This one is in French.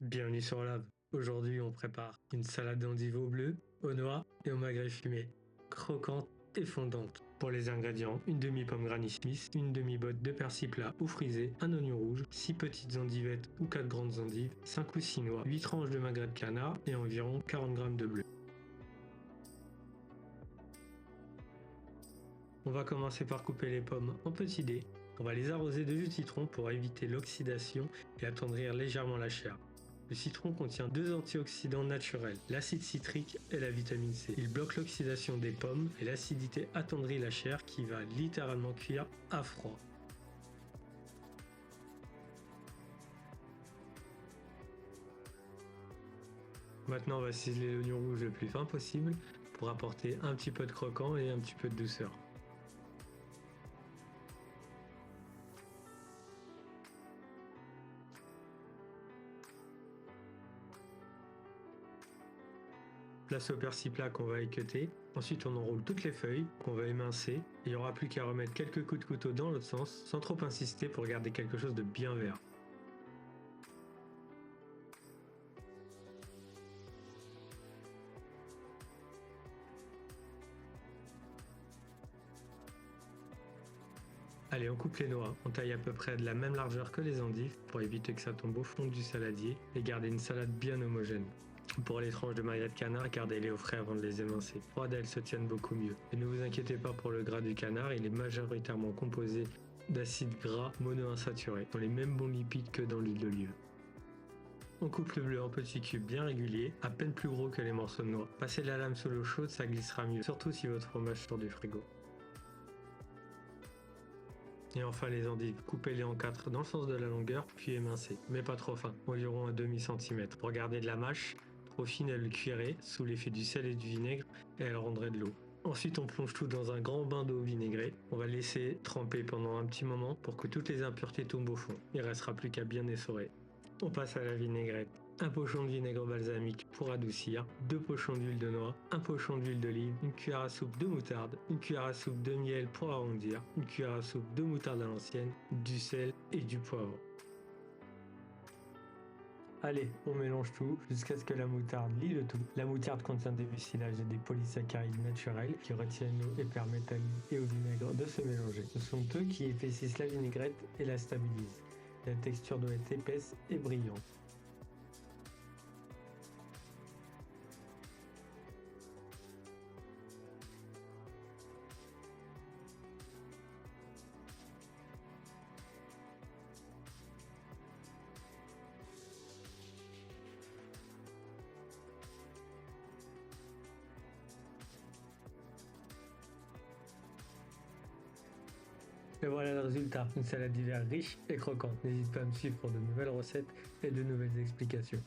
Bienvenue sur Lave. Aujourd'hui, on prépare une salade d'endives au bleu, au noix et au magret fumé, croquante et fondante. Pour les ingrédients, une demi-pomme Granny Smith, une demi-botte de persil plat ou frisé, un oignon rouge, 6 petites endivettes ou 4 grandes endives, 5 ou 6 noix, 8 tranches de magret de canard et environ 40 g de bleu. On va commencer par couper les pommes en petits dés. On va les arroser de jus de citron pour éviter l'oxydation et attendrir légèrement la chair. Le citron contient deux antioxydants naturels, l'acide citrique et la vitamine C. Il bloque l'oxydation des pommes et l'acidité attendrit la chair qui va littéralement cuire à froid. Maintenant, on va ciseler l'oignon rouge le plus fin possible pour apporter un petit peu de croquant et un petit peu de douceur. Place au persil plat qu'on va équeuter. Ensuite, on enroule toutes les feuilles qu'on va émincer. Et il n'y aura plus qu'à remettre quelques coups de couteau dans l'autre sens sans trop insister pour garder quelque chose de bien vert. Allez, on coupe les noix. On taille à peu près de la même largeur que les endives pour éviter que ça tombe au fond du saladier et garder une salade bien homogène. Pour les tranches de magret de canard, gardez-les au frais avant de les émincer. Froides, elles se tiennent beaucoup mieux. Et ne vous inquiétez pas pour le gras du canard, il est majoritairement composé d'acides gras monoinsaturés, dans les mêmes bons lipides que dans l'huile d'olive. On coupe le bleu en petits cubes bien réguliers, à peine plus gros que les morceaux de noix. Passez la lame sous l'eau chaude, ça glissera mieux, surtout si votre fromage sort du frigo. Et enfin les endives, coupez-les en 4 dans le sens de la longueur, puis émincez, mais pas trop fin, environ un demi-centimètre. Pour garder de la mâche, trop fine elle cuirait sous l'effet du sel et du vinaigre et elle rendrait de l'eau. Ensuite on plonge tout dans un grand bain d'eau vinaigrée. On va laisser tremper pendant un petit moment pour que toutes les impuretés tombent au fond. Il restera plus qu'à bien essorer. On passe à la vinaigrette. Un pochon de vinaigre balsamique pour adoucir, 2 pochons d'huile de noix, un pochon d'huile d'olive, une cuillère à soupe de moutarde, une cuillère à soupe de miel pour arrondir, une cuillère à soupe de moutarde à l'ancienne, du sel et du poivre. Allez, on mélange tout jusqu'à ce que la moutarde lie le tout. La moutarde contient des mucilages et des polysaccharides naturels qui retiennent l'eau et permettent à l'huile et au vinaigre de se mélanger. Ce sont eux qui épaississent la vinaigrette et la stabilisent. La texture doit être épaisse et brillante. Et voilà le résultat, une salade d'hiver riche et croquante. N'hésite pas à me suivre pour de nouvelles recettes et de nouvelles explications.